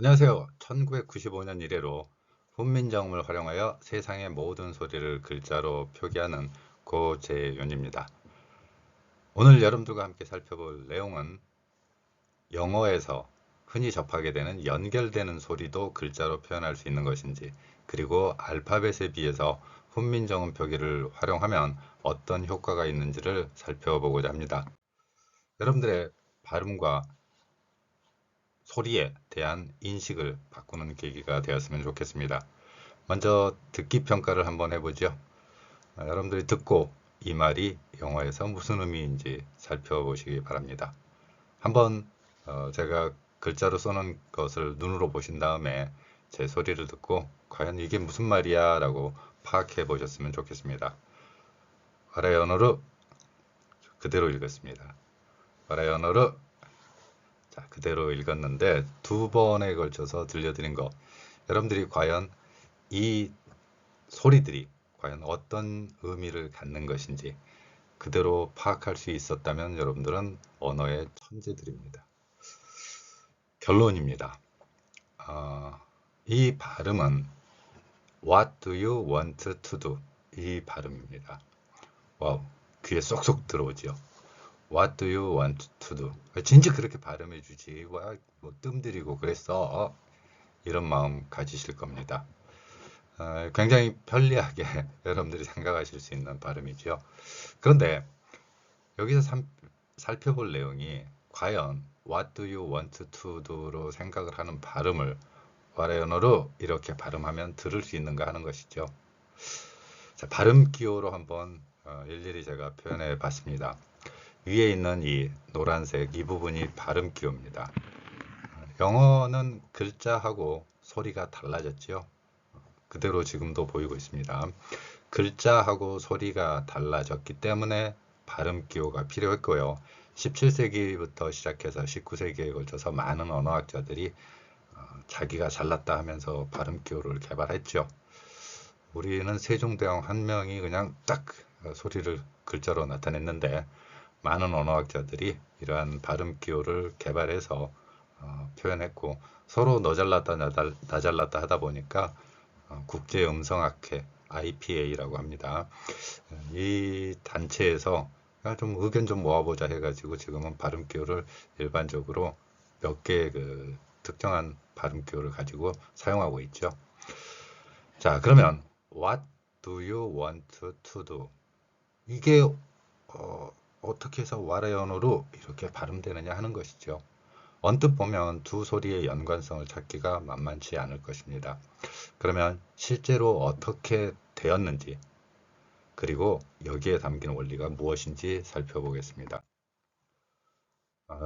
안녕하세요. 1995년 이래로 훈민정음을 활용하여 세상의 모든 소리를 글자로 표기하는 고재윤입니다. 오늘 여러분들과 함께 살펴볼 내용은 영어에서 흔히 접하게 되는 연결되는 소리도 글자로 표현할 수 있는 것인지, 그리고 알파벳에 비해서 훈민정음 표기를 활용하면 어떤 효과가 있는지를 살펴보고자 합니다. 여러분들의 발음과 소리에 대한 인식을 바꾸는 계기가 되었으면 좋겠습니다. 먼저 듣기 평가를 한번 해보죠. 여러분들이 듣고 이 말이 영어에서 무슨 의미인지 살펴보시기 바랍니다. 한번 제가 글자로 써놓은 것을 눈으로 보신 다음에 제 소리를 듣고 과연 이게 무슨 말이야 라고 파악해 보셨으면 좋겠습니다. 와라의 언어로 그대로 읽었습니다. 와라의 언어로 자, 그대로 읽었는데 두 번에 걸쳐서 들려드린 거, 여러분들이 과연 이 소리들이 과연 어떤 의미를 갖는 것인지 그대로 파악할 수 있었다면 여러분들은 언어의 천재들입니다. 결론입니다. 이 발음은 What do you want to do? 이 발음입니다. 와우, 귀에 쏙쏙 들어오죠. What do you want to do? 진짜 그렇게 발음해 주지. 와, 뭐 뜸들이고 그랬어. 이런 마음 가지실 겁니다. 굉장히 편리하게 여러분들이 생각하실 수 있는 발음이죠. 그런데 여기서 살펴볼 내용이 과연 What do you want to do로 생각을 하는 발음을 와의 언어로 이렇게 발음하면 들을 수 있는가 하는 것이죠. 자, 발음 기호로 한번 일일이 제가 표현해 봤습니다. 위에 있는 이 노란색 이 부분이 발음 기호입니다. 영어는 글자하고 소리가 달라졌죠. 그대로 지금도 보이고 있습니다. 글자하고 소리가 달라졌기 때문에 발음 기호가 필요했고요. 17세기부터 시작해서 19세기에 걸쳐서 많은 언어학자들이 자기가 잘났다 하면서 발음 기호를 개발했죠. 우리는 세종대왕 한 명이 그냥 딱 소리를 글자로 나타냈는데 많은 언어학자들이 이러한 발음 기호를 개발해서 표현했고, 서로 너 잘났다 나 잘났다 하다 보니까 국제음성학회 IPA라고 합니다. 이 단체에서 좀 의견 좀 모아보자 해가지고 지금은 발음 기호를 일반적으로 몇 개의 그 특정한 발음 기호를 가지고 사용하고 있죠. 자, 그러면 What do you want to do? 이게 어떻게 해서 와라의 언어로 이렇게 발음되느냐 하는 것이죠. 언뜻 보면 두 소리의 연관성을 찾기가 만만치 않을 것입니다. 그러면 실제로 어떻게 되었는지, 그리고 여기에 담긴 원리가 무엇인지 살펴보겠습니다.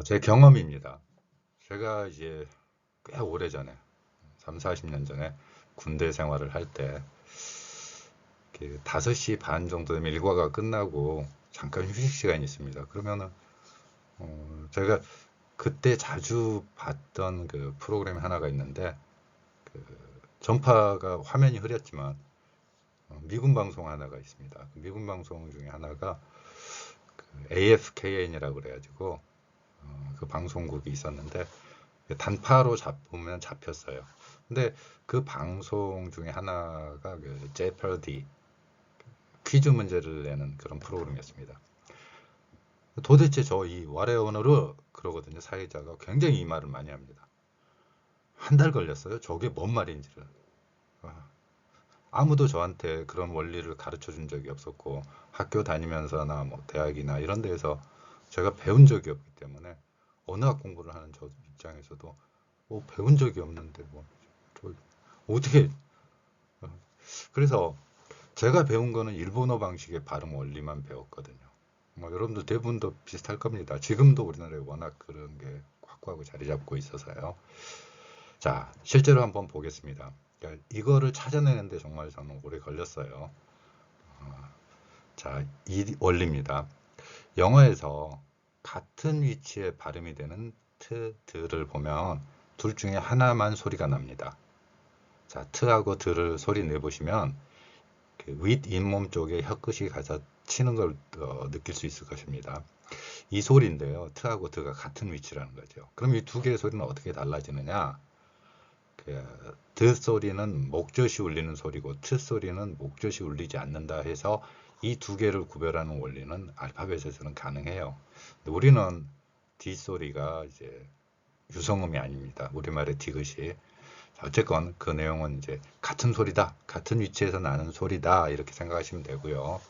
제 경험입니다. 제가 이제 꽤 오래전에 3, 40년 전에 군대 생활을 할 때 5시 반 정도 되면 일과가 끝나고 잠깐 휴식 시간이 있습니다. 그러면은 제가 그때 자주 봤던 그 프로그램 하나가 있는데, 그 전파가 화면이 흐렸지만 미군 방송 하나가 있습니다. 그 미군 방송 중에 하나가 AFKN이라고 그래가지고 그 방송국이 있었는데 단파로 잡으면 잡혔어요. 근데 그 방송 중에 하나가 그 제퍼디 퀴즈 문제를 내는 그런 프로그램이었습니다. 도대체 저 이 와레 언어로 그러거든요. 사회자가 굉장히 이 말을 많이 합니다. 한 달 걸렸어요. 저게 뭔 말인지를. 아무도 저한테 그런 원리를 가르쳐 준 적이 없었고, 학교 다니면서나 뭐 대학이나 이런 데에서 제가 배운 적이 없기 때문에 언어학 공부를 하는 저 입장에서도 뭐 배운 적이 없는데 뭐 저 어떻게, 그래서 제가 배운 거는 일본어 방식의 발음 원리만 배웠거든요. 뭐 여러분도 대부분도 비슷할 겁니다. 지금도 우리나라에 워낙 그런 게 확고하고 자리 잡고 있어서요. 자, 실제로 한번 보겠습니다. 그러니까 이거를 찾아내는데 정말 저는 오래 걸렸어요. 자, 이 원리입니다. 영어에서 같은 위치에 발음이 되는 트를 보면 둘 중에 하나만 소리가 납니다. 자, 트하고 드를 소리 내보시면 그 윗 잇몸 쪽에 혀끝이 가서 치는 걸 느낄 수 있을 것입니다. 이 소리인데요. 트하고 드가 같은 위치라는 거죠. 그럼 이 두 개의 소리는 어떻게 달라지느냐? 드 소리는 목젖이 울리는 소리고 트 소리는 목젖이 울리지 않는다 해서 이 두 개를 구별하는 원리는 알파벳에서는 가능해요. 우리는 D 소리가 이제 유성음이 아닙니다. 우리말의 디귿이. 어쨌건 그 내용은 이제 같은 소리다, 같은 위치에서 나는 소리다 이렇게 생각하시면 되고요.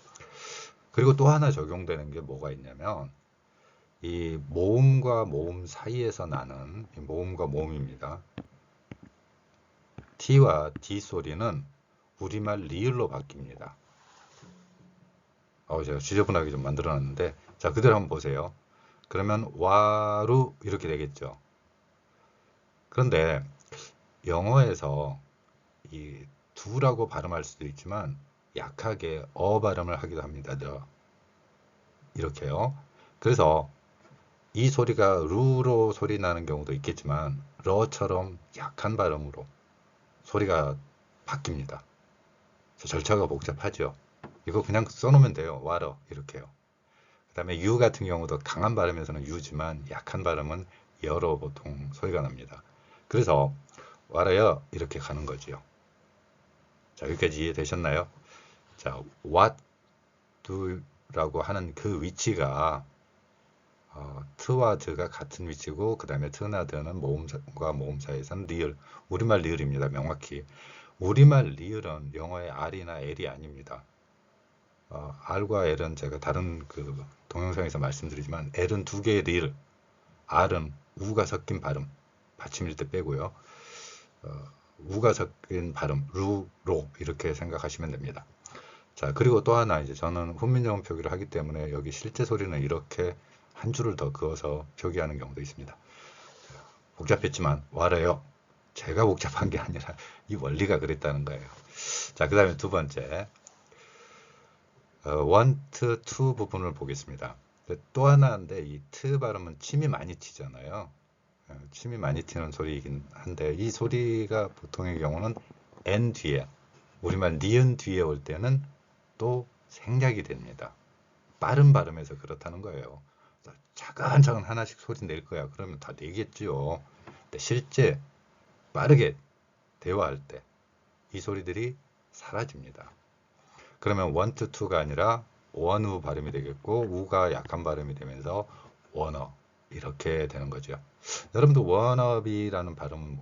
그리고 또 하나 적용되는 게 뭐가 있냐면 이 모음과 모음 사이에서 나는 모음과 모음입니다. T와 D 소리는 우리말 리을로 바뀝니다. 제가 지저분하게 좀 만들어놨는데 자 그대로 한번 보세요. 그러면 와루 이렇게 되겠죠. 그런데 영어에서 이 두라고 발음할 수도 있지만 약하게 발음을 하기도 합니다. 이렇게요. 그래서 이 소리가 루로 소리 나는 경우도 있겠지만 러처럼 약한 발음으로 소리가 바뀝니다. 절차가 복잡하죠. 이거 그냥 써놓으면 돼요. 와러 이렇게요. 그 다음에 유 같은 경우도 강한 발음에서는 유지만 약한 발음은 여로 보통 소리가 납니다. 그래서 와라여 이렇게 가는 거지요. 자 여기까지 이해되셨나요? 자 what do라고 하는 그 위치가 트와 드가 같은 위치고 그 다음에 트나 드는 모음과 모음 사이에서는 리을, 우리말 리을입니다. 명확히 우리말 리을은 영어의 R이나 L이 아닙니다. R과 L은 제가 다른 그 동영상에서 말씀드리지만 L은 두 개의 리을, R은 우가 섞인 발음, 받침일 때 빼고요. 우가 섞인 발음, 루, 로 이렇게 생각하시면 됩니다. 자 그리고 또 하나 이제 저는 훈민정음 표기를 하기 때문에 여기 실제 소리는 이렇게 한 줄을 더 그어서 표기하는 경우도 있습니다. 복잡했지만 와래요. 제가 복잡한 게 아니라 이 원리가 그랬다는 거예요. 자, 그 다음에 두 번째 want to 부분을 보겠습니다. 또 하나인데 이 트 발음은 침이 많이 튀잖아요. 침이 많이 튀는 소리이긴 한데 이 소리가 보통의 경우는 n 뒤에 우리말 니은 뒤에 올 때는 또 생략이 됩니다. 빠른 발음에서 그렇다는 거예요. 차근차근 하나씩 소리 낼 거야. 그러면 다 내겠죠. 근데 실제 빠르게 대화할 때 이 소리들이 사라집니다. 그러면 want to가 아니라 원우 발음이 되겠고 우가 약한 발음이 되면서 원어 이렇게 되는 거죠. 여러분도 원어비라는 발음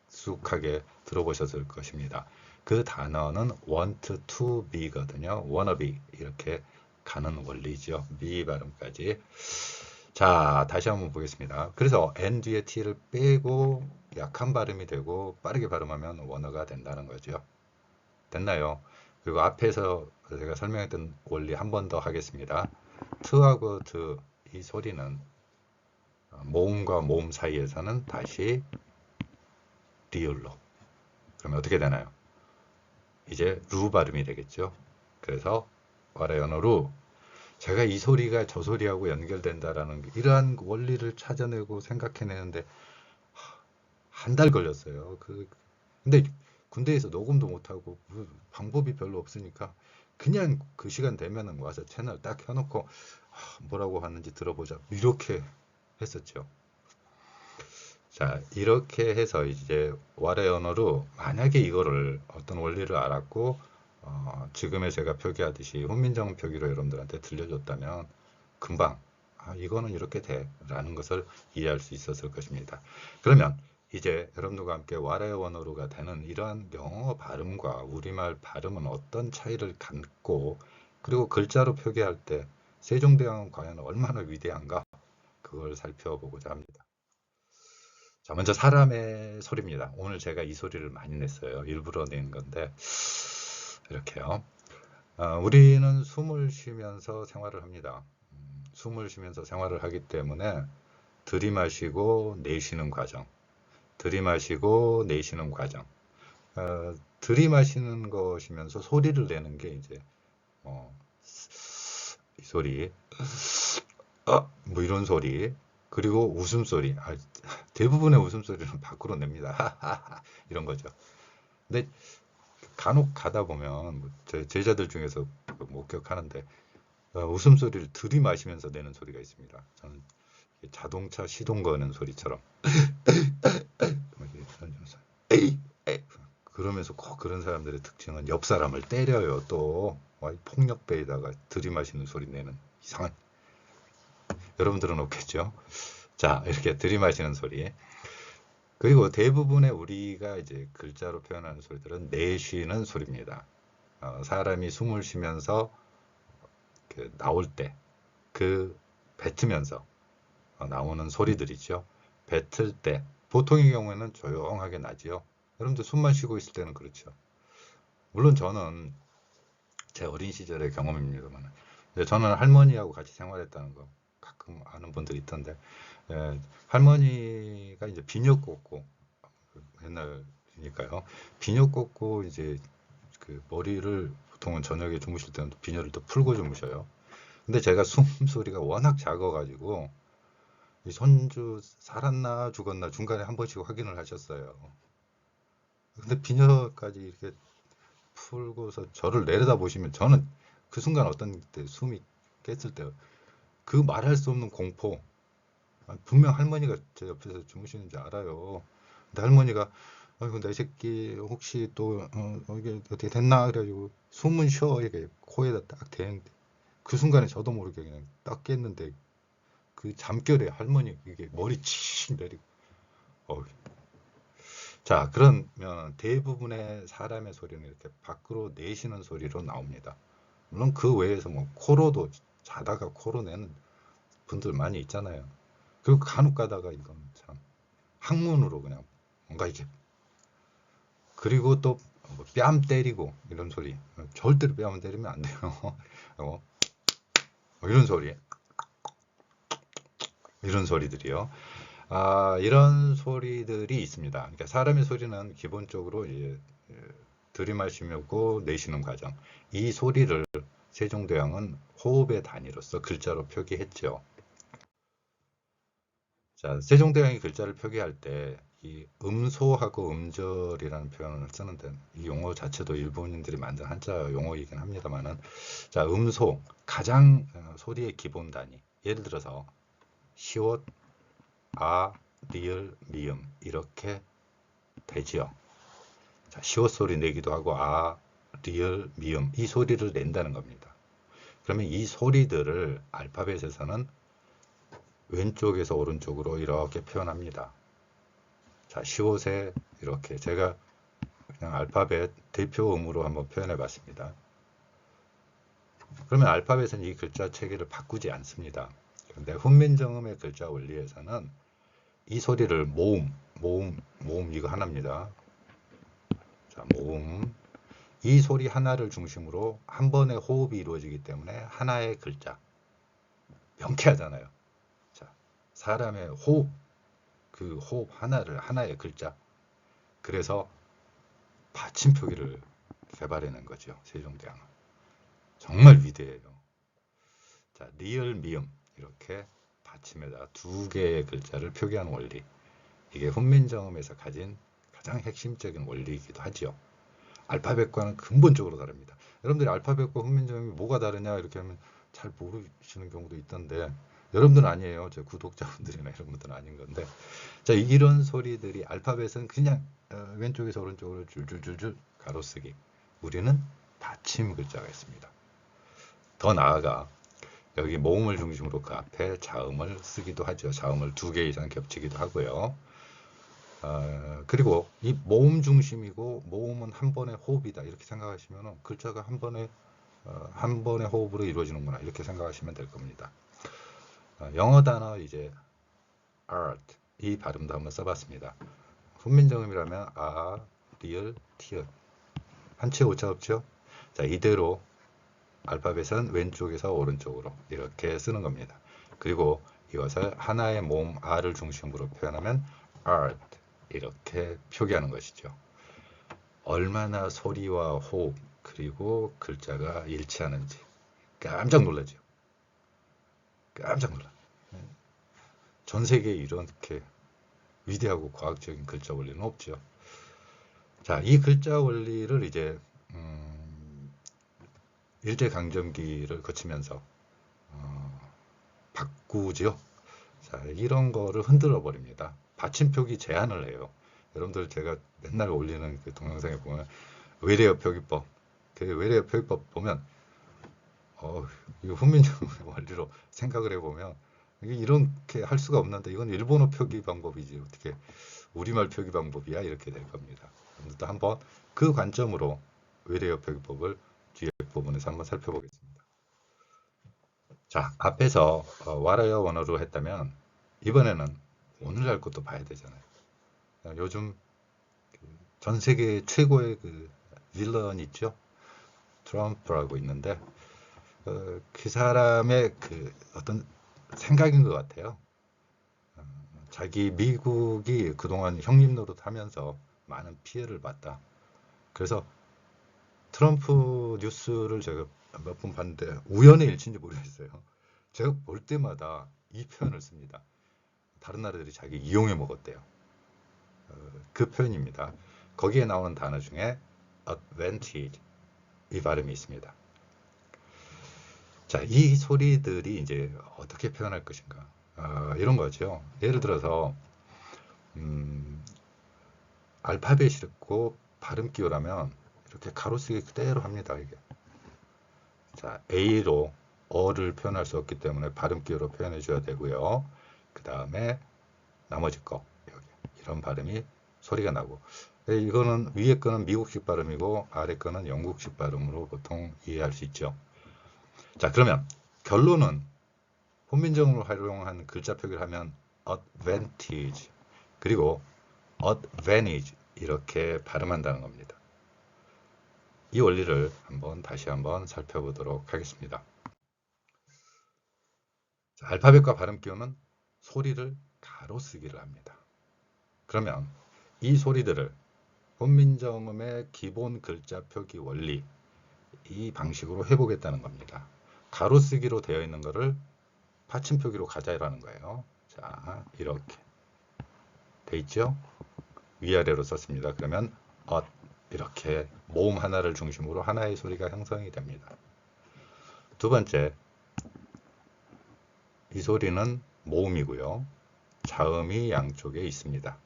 익숙하게 들어보셨을 것입니다. 그 단어는 want to be거든요. wanna be 이렇게 가는 원리죠. be 발음까지. 자, 다시 한번 보겠습니다. 그래서 n 뒤에 t를 빼고 약한 발음이 되고 빠르게 발음하면 원어가 된다는 거죠. 됐나요? 그리고 앞에서 제가 설명했던 원리 한 번 더 하겠습니다. 트하고 드, 이 소리는 모음과 모음 사이에서는 다시 리을로. 그러면 어떻게 되나요? 이제 루 발음이 되겠죠. 그래서 와라연어루 제가 이 소리가 저 소리하고 연결된다라는 이러한 원리를 찾아내고 생각해내는데 한 달 걸렸어요. 근데 군대에서 녹음도 못하고 방법이 별로 없으니까 그냥 그 시간 되면은 와서 채널 딱 켜놓고 뭐라고 하는지 들어보자 이렇게 했었죠. 자 이렇게 해서 이제 와레 언어로 만약에 이거를 어떤 원리를 알았고 지금의 제가 표기하듯이 훈민정음 표기로 여러분들한테 들려줬다면 금방 이거는 이렇게 돼 라는 것을 이해할 수 있었을 것입니다. 그러면 이제 여러분들과 함께 와레 언어로가 되는 이러한 영어 발음과 우리말 발음은 어떤 차이를 갖고 그리고 글자로 표기할 때 세종대왕은 과연 얼마나 위대한가 그걸 살펴보고자 합니다. 자, 먼저 사람의 소리입니다. 오늘 제가 이 소리를 많이 냈어요. 일부러 낸 건데 이렇게요. 우리는 숨을 쉬면서 생활을 합니다. 숨을 쉬면서 생활을 하기 때문에 들이마시고 내쉬는 과정, 들이마시고 내쉬는 과정. 들이마시는 것이면서 소리를 내는 게 이제 이 소리, 뭐 이런 소리, 그리고 웃음소리. 대부분의 웃음소리는 밖으로 냅니다. 이런 거죠. 근데 간혹 가다 보면 제 제자들 중에서 목격하는데 웃음소리를 들이마시면서 내는 소리가 있습니다. 저는 자동차 시동 거는 소리처럼 그러면서 꼭 그런 사람들의 특징은 옆 사람을 때려요. 또 폭력배에다가 들이마시는 소리 내는 이상한. 여러분들은 없겠죠? 자, 이렇게 들이마시는 소리. 그리고 대부분의 우리가 이제 글자로 표현하는 소리들은 내쉬는 소리입니다. 사람이 숨을 쉬면서 그 나올 때, 그 뱉으면서 나오는 소리들이죠. 뱉을 때, 보통의 경우에는 조용하게 나지요. 여러분들 숨만 쉬고 있을 때는 그렇죠. 물론 저는 제 어린 시절의 경험입니다만, 저는 할머니하고 같이 생활했다는 거 가끔 아는 분들이 있던데, 할머니가 이제 비녀 꽂고, 옛날이니까요. 비녀 꽂고 이제 그 머리를 보통은 저녁에 주무실 때는 비녀를 또 풀고 주무셔요. 근데 제가 숨소리가 워낙 작아가지고 이 손주 살았나 죽었나 중간에 한 번씩 확인을 하셨어요. 근데 비녀까지 이렇게 풀고서 저를 내려다 보시면 저는 그 순간 어떤 때 숨이 깼을 때 그 말할 수 없는 공포. 분명 할머니가 제 옆에서 주무시는지 알아요. 근데 할머니가 아이고 내 새끼 혹시 또 이게 어떻게 됐나 그래가지고 숨은 쉬어 이게 코에다 딱 대는데 그 순간에 저도 모르게 그냥 딱 깼는데 그 잠결에 할머니 이게 머리 치 내리고 어. 자 그러면 대부분의 사람의 소리는 이렇게 밖으로 내쉬는 소리로 나옵니다. 물론 그 외에서 뭐 코로도 자다가 코로 내는 분들 많이 있잖아요. 그리고 간혹 가다가 이건 참 항문으로 그냥 뭔가 이게 그리고 또 뺨 때리고 이런 소리 절대로 뺨 때리면 안 돼요. 이런 소리 이런 소리들이요. 이런 소리들이 있습니다. 그러니까 사람의 소리는 기본적으로 이제 들이마시고 내쉬는 과정. 이 소리를 세종대왕은 호흡의 단위로서 글자로 표기했죠. 자, 세종대왕이 글자를 표기할 때 이 음소하고 음절이라는 표현을 쓰는데 이 용어 자체도 일본인들이 만든 한자 용어이긴 합니다만은 자, 음소 가장 소리의 기본 단위. 예를 들어서 시옷, 아, 리을, 미음 이렇게 되지요. 자, 시옷 소리 내기도 하고 아, 리을, 미음 이 소리를 낸다는 겁니다. 그러면 이 소리들을 알파벳에서는 왼쪽에서 오른쪽으로 이렇게 표현합니다. 자, 시옷에 이렇게 제가 그냥 알파벳 대표음으로 한번 표현해 봤습니다. 그러면 알파벳은 이 글자 체계를 바꾸지 않습니다. 그런데 훈민정음의 글자 원리에서는 이 소리를 모음 이거 하나입니다. 자, 모음. 이 소리 하나를 중심으로 한 번의 호흡이 이루어지기 때문에 하나의 글자. 명쾌하잖아요. 자, 사람의 호흡, 그 호흡 하나를 하나의 글자. 그래서 받침표기를 개발해낸 거죠. 세종대왕은. 정말 위대해요. 자, 리을, 미음 이렇게 받침에다 두 개의 글자를 표기하는 원리. 이게 훈민정음에서 가진 가장 핵심적인 원리이기도 하죠. 알파벳과는 근본적으로 다릅니다. 여러분들이 알파벳과 훈민정음이 뭐가 다르냐 이렇게 하면 잘 모르시는 경우도 있던데 여러분들은 아니에요. 제 구독자분들이나 이런 분들은 아닌 건데 자 이런 소리들이 알파벳은 그냥 왼쪽에서 오른쪽으로 줄줄줄줄 가로쓰기 우리는 받침 글자가 있습니다. 더 나아가 여기 모음을 중심으로 그 앞에 자음을 쓰기도 하죠. 자음을 두 개 이상 겹치기도 하고요. 그리고 이 모음 중심이고 모음은 한 번의 호흡이다 이렇게 생각하시면 글자가 한 번의 호흡으로 이루어지는구나 이렇게 생각하시면 될 겁니다. 영어 단어 이제 art 이 발음도 한번 써봤습니다. 훈민정음이라면 아, 리을, 티읕 한치 오차 없죠? 자 이대로 알파벳은 왼쪽에서 오른쪽으로 이렇게 쓰는 겁니다. 그리고 이것을 하나의 모음 R을 중심으로 표현하면 art 이렇게 표기하는 것이죠. 얼마나 소리와 호흡 그리고 글자가 일치하는지 깜짝 놀라죠. 깜짝 놀라. 전 세계에 이렇게 위대하고 과학적인 글자 원리는 없죠. 자, 이 글자 원리를 이제 일제강점기를 거치면서 바꾸죠. 자, 이런 거를 흔들어 버립니다. 받침표기 제한을 해요. 여러분들 제가 맨날 올리는 그 동영상에 보면 외래어 표기법, 그 외래어 표기법 보면 이거 훈민정음의 원리로 생각을 해보면 이게 이렇게 할 수가 없는데 이건 일본어 표기 방법이지 어떻게 우리말 표기 방법이야 이렇게 될 겁니다. 또 한번 그 관점으로 외래어 표기법을 뒤에 부분에서 한번 살펴보겠습니다. 자, 앞에서 와라여 원어로 했다면 이번에는 오늘날 것도 봐야 되잖아요. 요즘 전 세계 최고의 그 빌런 있죠? 트럼프라고 있는데 그 사람의 그 어떤 생각인 것 같아요. 자기 미국이 그동안 형님 노릇하면서 많은 피해를 봤다. 그래서 트럼프 뉴스를 제가 몇 번 봤는데 우연의 일치인지 모르겠어요. 제가 볼 때마다 이 표현을 씁니다. 다른 나라들이 자기 이용해 먹었대요. 그 표현입니다. 거기에 나오는 단어 중에 advantage 이 발음이 있습니다. 자, 이 소리들이 이제 어떻게 표현할 것인가? 이런 거죠. 예를 들어서 알파벳이 있고 발음 기호라면 이렇게 가로쓰기 그대로 합니다. 이게. 자, A로 어를 표현할 수 없기 때문에 발음 기호로 표현해 줘야 되고요. 그 다음에 나머지 거 여기 이런 발음이 소리가 나고 이거는 위에 거는 미국식 발음이고 아래 거는 영국식 발음으로 보통 이해할 수 있죠. 자, 그러면 결론은 혼민정음을 활용한 글자 표기를 하면 advantage 그리고 advantage 이렇게 발음한다는 겁니다. 이 원리를 다시 한번 살펴보도록 하겠습니다. 자, 알파벳과 발음 기호는 소리를 가로쓰기를 합니다. 그러면 이 소리들을 혼민정음의 기본 글자 표기 원리 이 방식으로 해보겠다는 겁니다. 가로쓰기로 되어 있는 것을 받침 표기로 가자라는 거예요. 자, 이렇게 돼 있죠? 위아래로 썼습니다. 그러면 이렇게 모음 하나를 중심으로 하나의 소리가 형성이 됩니다. 두 번째, 이 소리는 모음이고요. 자음이 양쪽에 있습니다.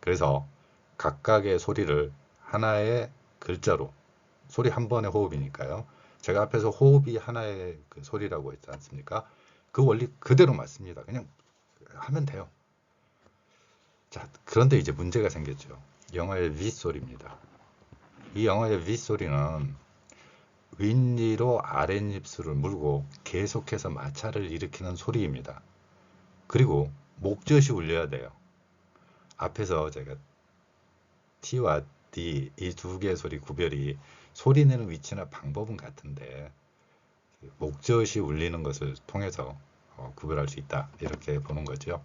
그래서 각각의 소리를 하나의 글자로 소리 한 번의 호흡이니까요. 제가 앞에서 호흡이 하나의 그 소리라고 했지 않습니까? 그 원리 그대로 맞습니다. 그냥 하면 돼요. 자, 그런데 이제 문제가 생겼죠. 영어의 윗소리입니다. 이 영어의 윗소리는 윗니로 아랫입술을 물고 계속해서 마찰을 일으키는 소리입니다. 그리고 목젖이 울려야 돼요. 앞에서 제가 T와 D 이 두 개의 소리 구별이 소리 내는 위치나 방법은 같은데 목젖이 울리는 것을 통해서 구별할 수 있다 이렇게 보는 거죠.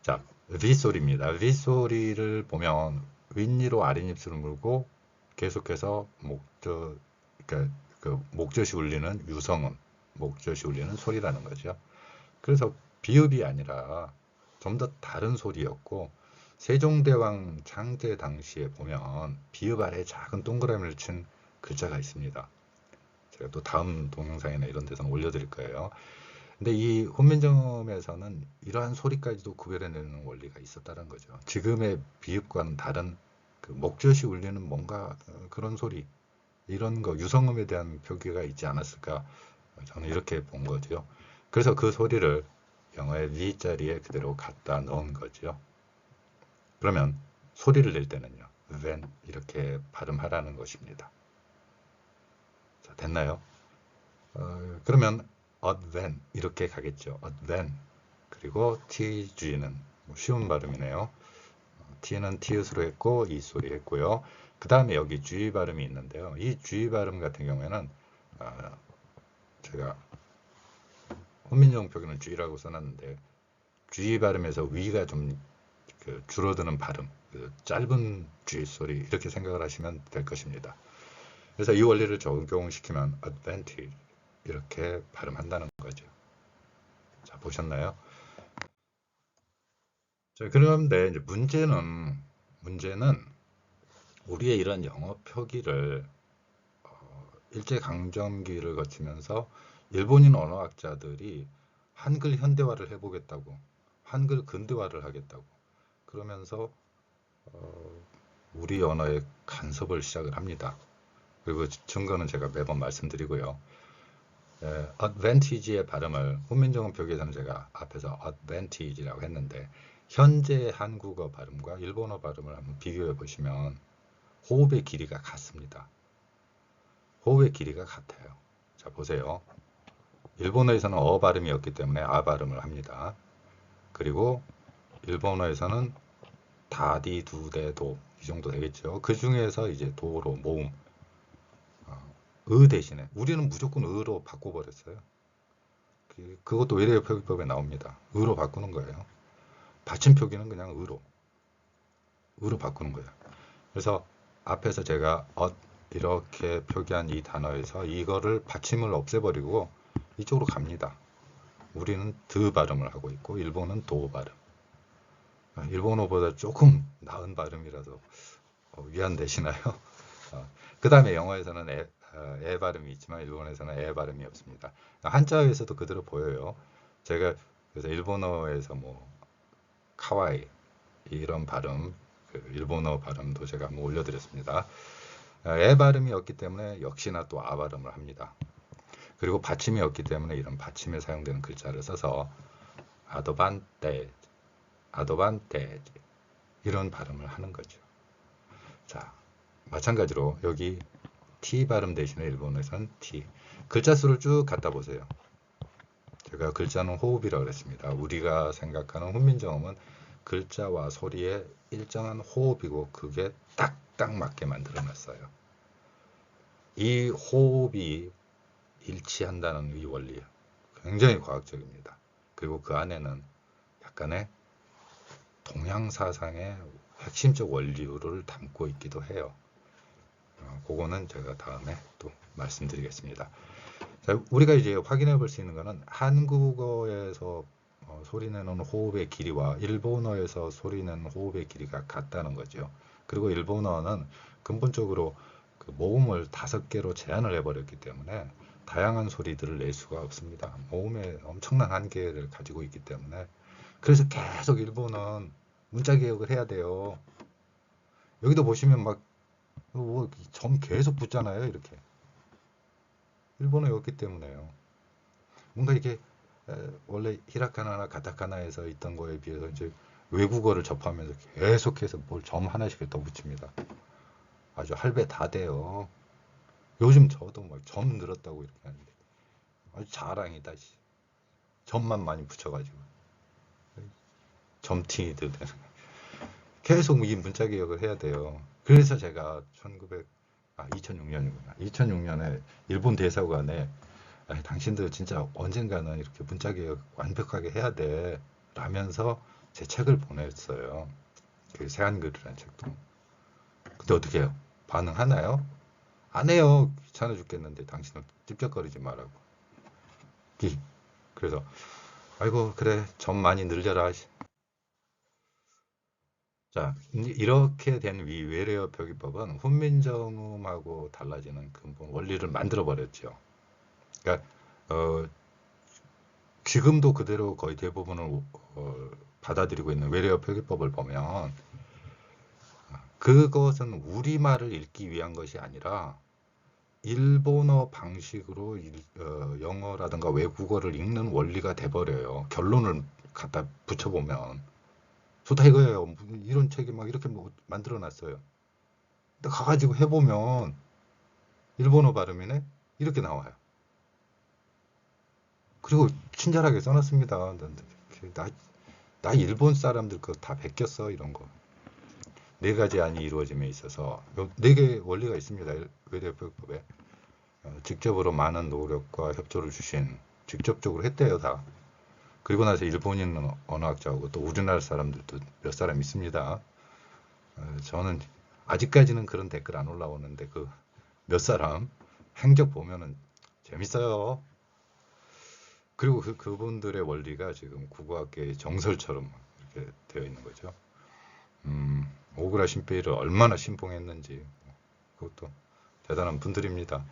자, 윗소리입니다. 윗소리를 보면 윗니로 아랫입술을 물고 계속해서 그러니까 그 목젖이 울리는 유성음, 목젖이 울리는 소리라는 거죠. 그래서 비읍이 아니라 좀 더 다른 소리였고 세종대왕 창제 당시에 보면 비읍 아래 작은 동그라미를 친 글자가 있습니다. 제가 또 다음 동영상이나 이런 데서는 올려드릴 거예요. 근데 이 혼민정음에서는 이러한 소리까지도 구별해내는 원리가 있었다는 거죠. 지금의 비읍과는 다른 그 목젖이 울리는 뭔가 그런 소리 이런 거 유성음에 대한 표기가 있지 않았을까 저는 이렇게 본 거죠. 그래서 그 소리를 영어의 위 자리에 그대로 갖다 넣은 거죠. 그러면 소리를 낼 때는요. when 이렇게 발음하라는 것입니다. 자, 됐나요? 그러면 when 이렇게 가겠죠. when 그리고 tg는 쉬운 발음이네요. t는 t으로 했고 이 소리 했고요. 그 다음에 여기 g 발음이 있는데요. 이 g 발음 같은 경우에는 제가 혼민정음 표기는 g라고 써놨는데 g 발음에서 위가 좀 줄어드는 발음, 짧은 g 소리 이렇게 생각을 하시면 될 것입니다. 그래서 이 원리를 적용시키면 advantage 이렇게 발음한다는 거죠. 자, 보셨나요? 자, 그런데 이제 문제는 우리의 이런 영어 표기를 일제강점기를 거치면서 일본인 언어학자들이 한글 현대화를 해보겠다고 한글 근대화를 하겠다고 그러면서 우리 언어의 간섭을 시작을 합니다. 그리고 증거는 제가 매번 말씀드리고요. advantage의 발음을 훈민정음 표기에서는 제가 앞에서 advantage라고 했는데 현재 한국어 발음과 일본어 발음을 한번 비교해 보시면 호흡의 길이가 같습니다. 호흡의 길이가 같아요. 자, 보세요. 일본어에서는 어 발음이었기 때문에 아 발음을 합니다. 그리고 일본어에서는 다디, 두대, 도 이 정도 되겠죠. 그 중에서 이제 도로 모음, 의 대신에 우리는 무조건 의로 바꿔버렸어요. 그것도 외래어 표기법에 나옵니다. 의로 바꾸는 거예요. 받침 표기는 그냥 의로 바꾸는 거예요. 그래서 앞에서 제가 이렇게 표기한 이 단어에서 이거를 받침을 없애버리고 이쪽으로 갑니다. 우리는 드 발음을 하고 있고 일본은 도 발음. 일본어보다 조금 나은 발음이라서 위안되시나요? 그 다음에 영어에서는 에 발음이 있지만 일본에서는 에 발음이 없습니다. 한자어에서도 그대로 보여요. 제가 그래서 일본어에서 뭐 카와이 이런 발음, 그 일본어 발음도 제가 한번 올려드렸습니다. 에 발음이 없기 때문에 역시나 또 아 발음을 합니다. 그리고 받침이 없기 때문에 이런 받침에 사용되는 글자를 써서 아도반테, 아도반테 이런 발음을 하는 거죠. 자, 마찬가지로 여기 T 발음 대신에 일본에서는 T. 글자 수를 쭉 갖다 보세요. 제가 글자는 호흡이라고 그랬습니다. 우리가 생각하는 훈민정음은 글자와 소리에 일정한 호흡이고 그게 딱딱 맞게 만들어 놨어요. 이 호흡이 일치한다는 이 원리 굉장히 과학적입니다. 그리고 그 안에는 약간의 동양사상의 핵심적 원리를 담고 있기도 해요. 그거는 제가 다음에 또 말씀드리겠습니다. 자, 우리가 이제 확인해 볼 수 있는 것은 한국어에서 소리내는 호흡의 길이와 일본어에서 소리내는 호흡의 길이가 같다는 거죠. 그리고 일본어는 근본적으로 그 모음을 5개로 제한을 해버렸기 때문에 다양한 소리들을 낼 수가 없습니다. 모음에 엄청난 한계를 가지고 있기 때문에 그래서 계속 일본은 문자 개혁을 해야 돼요. 여기도 보시면 막 점 계속 붙잖아요. 이렇게. 일본어였기 때문에요. 뭔가 이게 원래 히라카나나 가타카나에서 있던 거에 비해서 이제 외국어를 접하면서 계속해서 뭘 점 하나씩 더 붙입니다. 아주 할배 다 돼요. 요즘 저도 막 점 늘었다고 이렇게 하는데 아주 자랑이다. 점만 많이 붙여가지고 점팅이들 되는. 계속 이 문자 개혁을 해야 돼요. 그래서 제가 2006년이구나. 2006년에 일본 대사관에 당신들 진짜 언젠가는 이렇게 문자 개혁 완벽하게 해야 돼 라면서 제 책을 보냈어요. 그 새한글이라는 책도. 근데 어떻게 해요? 반응하나요? 안 해요. 귀찮아 죽겠는데 당신은 찝쩍거리지 말라고. 그래서 아이고 그래 점 많이 늘려라. 자, 이렇게 된 외래어 표기법은 훈민정음하고 달라지는 근본 원리를 만들어 버렸죠. 그러니까 지금도 그대로 거의 대부분을 받아들이고 있는 외래어 표기법을 보면 그것은 우리말을 읽기 위한 것이 아니라 일본어 방식으로 영어라든가 외국어를 읽는 원리가 돼버려요. 결론을 갖다 붙여보면 좋다 이거예요. 이런 책이 막 이렇게 뭐 만들어 놨어요. 근데 가가지고 해보면 일본어 발음이네? 이렇게 나와요. 그리고 친절하게 써놨습니다. 나 일본 사람들 그거 다 베꼈어 이런 거. 4가지 안이 이루어짐에 있어서 4개 원리가 있습니다. 외래어법에 직접으로 많은 노력과 협조를 주신 직접적으로 했대요 다. 그리고 나서 일본인 언어학자하고 또 우리나라 사람들도 몇 사람 있습니다. 저는 아직까지는 그런 댓글 안 올라오는데 그 몇 사람 행적 보면은 재밌어요. 그리고 그분들의 원리가 지금 국어학계의 정설처럼 이렇게 되어 있는 거죠. 오그라 신페이를 얼마나 신봉했는지 그것도 대단한 분들입니다.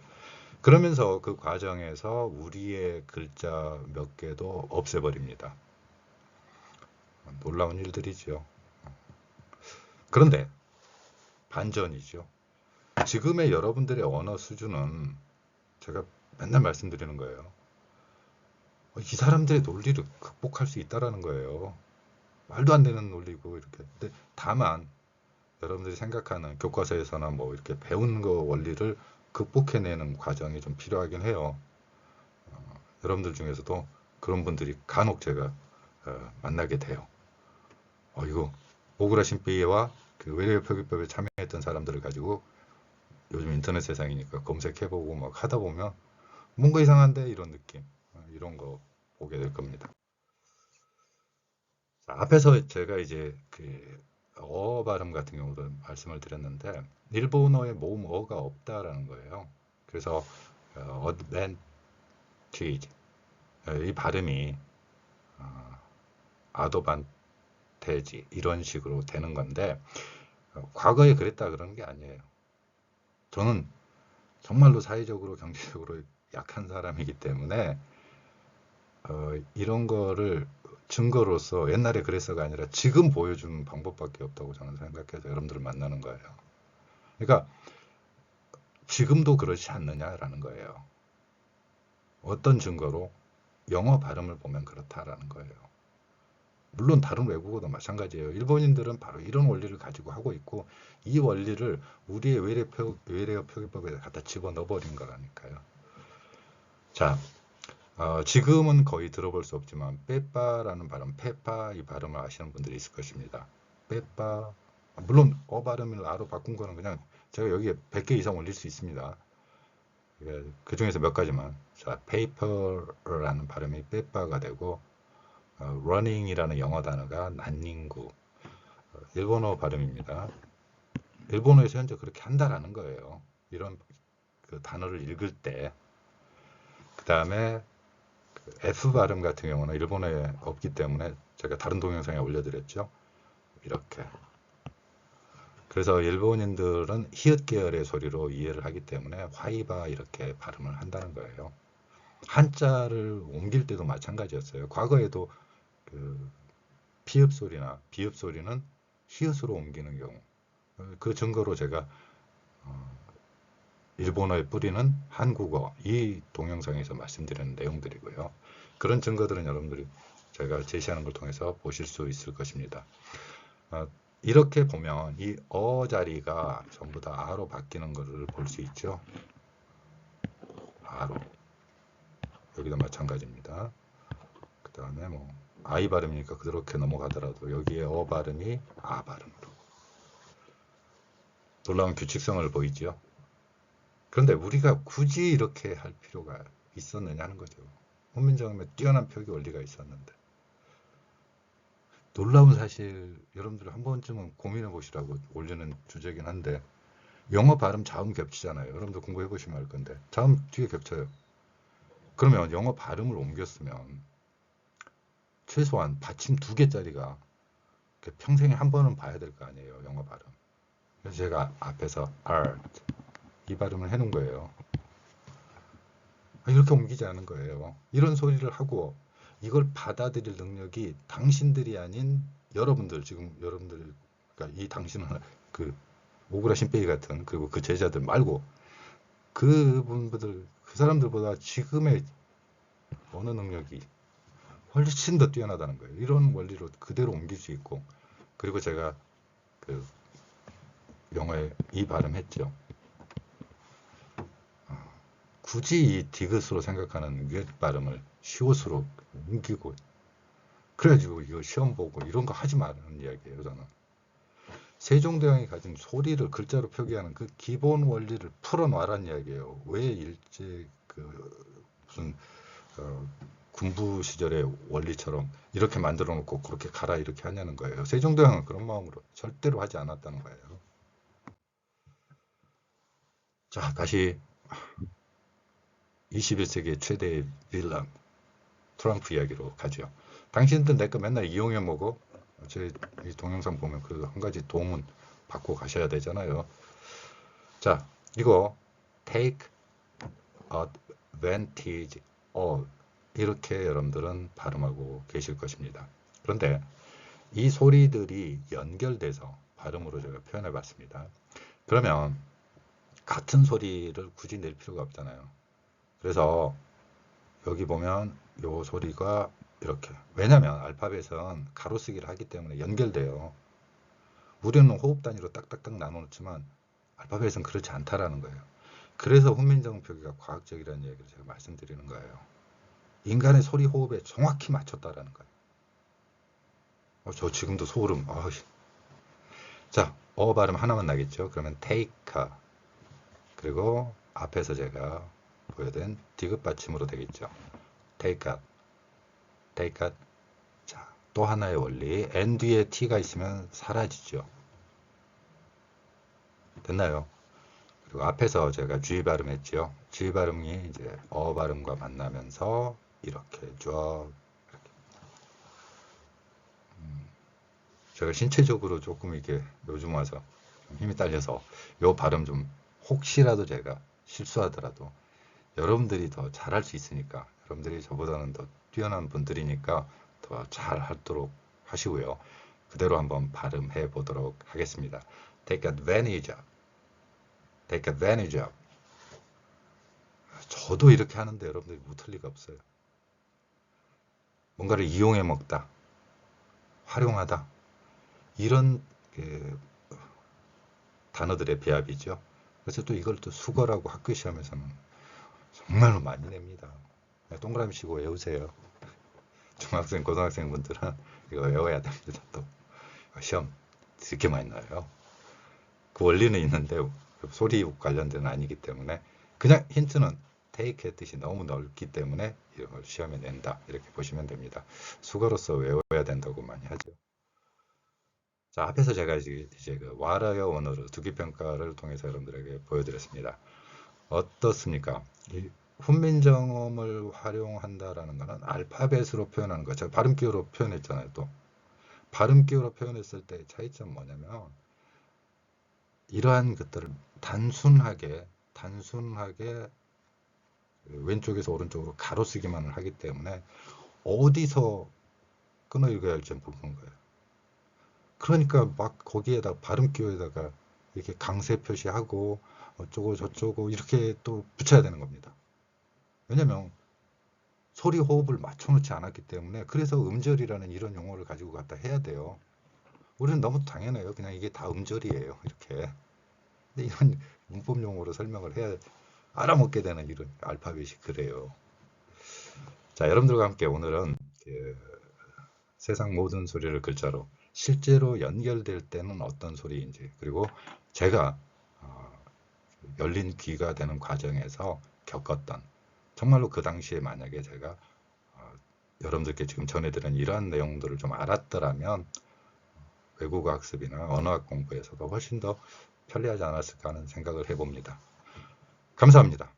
그러면서 그 과정에서 우리의 글자 몇 개도 없애버립니다. 놀라운 일들이죠. 그런데 반전이죠. 지금의 여러분들의 언어 수준은 제가 맨날 말씀드리는 거예요. 이 사람들의 논리를 극복할 수 있다라는 거예요. 말도 안 되는 논리고 이렇게. 근데 다만 여러분들이 생각하는 교과서에서나 뭐 이렇게 배운 거 원리를 극복해내는 과정이 좀 필요하긴 해요. 여러분들 중에서도 그런 분들이 간혹 제가 만나게 돼요. 이거 오그라 신비와 그 외래어 표기법에 참여했던 사람들을 가지고 요즘 인터넷 세상이니까 검색해보고 막 하다 보면 뭔가 이상한데 이런 느낌, 이런 거 보게 될 겁니다. 자, 앞에서 제가 이제 그 어 발음 같은 경우도 말씀을 드렸는데 일본어에 모음 어가 없다라는 거예요. 그래서 advantage 이 발음이 아도반테지 이런 식으로 되는 건데 과거에 그랬다 그러는 게 아니에요. 저는 정말로 사회적으로 경제적으로 약한 사람이기 때문에 이런 거를 증거로서 옛날에 그랬어가 아니라 지금 보여주는 방법밖에 없다고 저는 생각해서 여러분들을 만나는 거예요. 그러니까 지금도 그렇지 않느냐라는 거예요. 어떤 증거로 영어 발음을 보면 그렇다라는 거예요. 물론 다른 외국어도 마찬가지예요. 일본인들은 바로 이런 원리를 가지고 하고 있고 이 원리를 우리의 외래어 표기법에 갖다 집어넣어 버린 거라니까요. 자, 지금은 거의 들어볼 수 없지만 빼빠라는 발음, 페파 이 발음을 아시는 분들이 있을 것입니다. 빼빠, 물론 어 발음을 아로 바꾼 거는 그냥 제가 여기에 100개 이상 올릴 수 있습니다. 그 중에서 몇 가지만. 자, paper라는 발음이 빼빠가 되고 running이라는 영어 단어가 난닝구, 일본어 발음입니다. 일본어에서 현재 그렇게 한다라는 거예요. 이런 그 단어를 읽을 때. 그 다음에 F 발음 같은 경우는 일본어에 없기 때문에 제가 다른 동영상에 올려드렸죠. 이렇게. 그래서 일본인들은 히읗 계열의 소리로 이해를 하기 때문에 화이바 이렇게 발음을 한다는 거예요. 한자를 옮길 때도 마찬가지였어요. 과거에도 그 피읍 소리나 비읍 소리는 히읗으로 옮기는 경우. 그 증거로 제가 일본어의 뿌리는 한국어 이 동영상에서 말씀드리는 내용들이고요. 그런 증거들은 여러분들이 제가 제시하는 걸 통해서 보실 수 있을 것입니다. 이렇게 보면 이 어 자리가 전부 다 아로 바뀌는 것을 볼 수 있죠. 아로. 여기도 마찬가지입니다. 그 다음에 뭐 아이 발음이니까 그렇게 넘어가더라도 여기에 어 발음이 아 발음으로. 놀라운 규칙성을 보이죠. 그런데 우리가 굳이 이렇게 할 필요가 있었느냐 하는 거죠. 훈민정음에 뛰어난 표기 원리가 있었는데. 놀라운 사실 여러분들 한 번쯤은 고민해 보시라고 올리는 주제긴 한데 영어 발음 자음 겹치잖아요. 여러분들 공부해 보시면 알 건데 자음 뒤에 겹쳐요. 그러면 영어 발음을 옮겼으면 최소한 받침 2개짜리가 평생에 한 번은 봐야 될 거 아니에요. 영어 발음. 그래서 제가 앞에서 art 이 발음을 해놓은 거예요. 이렇게 옮기지 않은 거예요. 이런 소리를 하고 이걸 받아들일 능력이 당신들이 아닌 여러분들, 지금 여러분들, 그러니까 이 당신은 그 오그라 신페이 같은 그리고 그 제자들 말고 그분들, 그 사람들보다 지금의 언어 능력이 훨씬 더 뛰어나다는 거예요. 이런 원리로 그대로 옮길 수 있고, 그리고 제가 그 영어에 이 발음했죠. 굳이 이 디귿으로 생각하는 위에 발음을 시옷으로 옮기고 그래가지고 이거 시험 보고 이런 거 하지 말라는 이야기예요. 저는 세종대왕이 가진 소리를 글자로 표기하는 그 기본 원리를 풀어놔란 이야기예요. 왜 일제 그 무슨 군부 시절의 원리처럼 이렇게 만들어 놓고 그렇게 가라 이렇게 하냐는 거예요. 세종대왕은 그런 마음으로 절대로 하지 않았다는 거예요. 자, 다시 21세기의 최대의 빌런 트럼프 이야기로 가죠. 당신들 내 거 맨날 이용해 먹어. 제 이 동영상 보면 그 한 가지 도움은 받고 가셔야 되잖아요. 자, 이거 take advantage of 이렇게 여러분들은 발음하고 계실 것입니다. 그런데 이 소리들이 연결돼서 발음으로 제가 표현해 봤습니다. 그러면 같은 소리를 굳이 낼 필요가 없잖아요. 그래서 여기 보면 요 소리가 이렇게, 왜냐면 알파벳은 가로쓰기를 하기 때문에 연결돼요. 우리는 호흡 단위로 딱딱딱 나눠놓지만 알파벳은 그렇지 않다라는 거예요. 그래서 훈민정 표기가 과학적이라는 얘기를 제가 말씀드리는 거예요. 인간의 소리 호흡에 정확히 맞췄다라는 거예요. 저 지금도 소름. 자, 발음 하나만 나겠죠. 그러면 take, 그리고 앞에서 제가 보여드린 디귿 받침으로 되겠죠. take out, take out. 자, 또 하나의 원리. n 뒤에 t가 있으면 사라지죠. 됐나요? 그리고 앞에서 제가 G 발음했죠. G 발음이 이제 발음과 만나면서 이렇게 쭉. 제가 신체적으로 조금 이렇게 요즘 와서 힘이 딸려서 요 발음 좀 혹시라도 제가 실수하더라도 여러분들이 더 잘할 수 있으니까, 여러분들이 저보다는 더 뛰어난 분들이니까 더 잘하도록 하시고요. 그대로 한번 발음해 보도록 하겠습니다. Take advantage of. Take advantage of. 저도 이렇게 하는데 여러분들이 못할 리가 없어요. 뭔가를 이용해 먹다, 활용하다, 이런 단어들의 배합이죠. 그래서 또 이걸 또 수거라고 학교 시험에서는 정말로 많이 냅니다. 동그라미 치고 외우세요. 중학생, 고등학생 분들은 이거 외워야 됩니다. 또 시험 이렇게 많이 나요. 그 원리는 있는데 소리 관련된 아니기 때문에 그냥 힌트는 take 뜻이 너무 넓기 때문에 이걸 시험에 낸다, 이렇게 보시면 됩니다. 수거로서 외워야 된다고 많이 하죠. 자, 앞에서 제가 이제 그 와라여 원어로 두기평가를 통해서 여러분들에게 보여드렸습니다. 어떻습니까? 이 훈민정음을 활용한다라는 것은 알파벳으로 표현하는 거. 제가 발음기호로 표현했잖아요. 또 발음기호로 표현했을 때 차이점 뭐냐면, 이러한 것들을 단순하게 왼쪽에서 오른쪽으로 가로쓰기만 하기 때문에 어디서 끊어 읽어야 할지 모르는 거예요. 그러니까 막 거기에다 발음기호에다가 이렇게 강세 표시하고 어쩌고 저쩌고 이렇게 또 붙여야 되는 겁니다. 왜냐면 소리 호흡을 맞춰놓지 않았기 때문에. 그래서 음절이라는 이런 용어를 가지고 갖다 해야 돼요. 우리는 너무 당연해요. 그냥 이게 다 음절이에요, 이렇게. 근데 이런 문법 용어로 설명을 해야 알아먹게 되는 이런 알파벳이 그래요. 자, 여러분들과 함께 오늘은 세상 모든 소리를 글자로 실제로 연결될 때는 어떤 소리인지, 그리고 제가 열린 귀가 되는 과정에서 겪었던, 정말로 그 당시에 만약에 제가 여러분들께 지금 전해드린 이러한 내용들을 좀 알았더라면 외국어 학습이나 언어학 공부에서도 훨씬 더 편리하지 않았을까 하는 생각을 해봅니다. 감사합니다.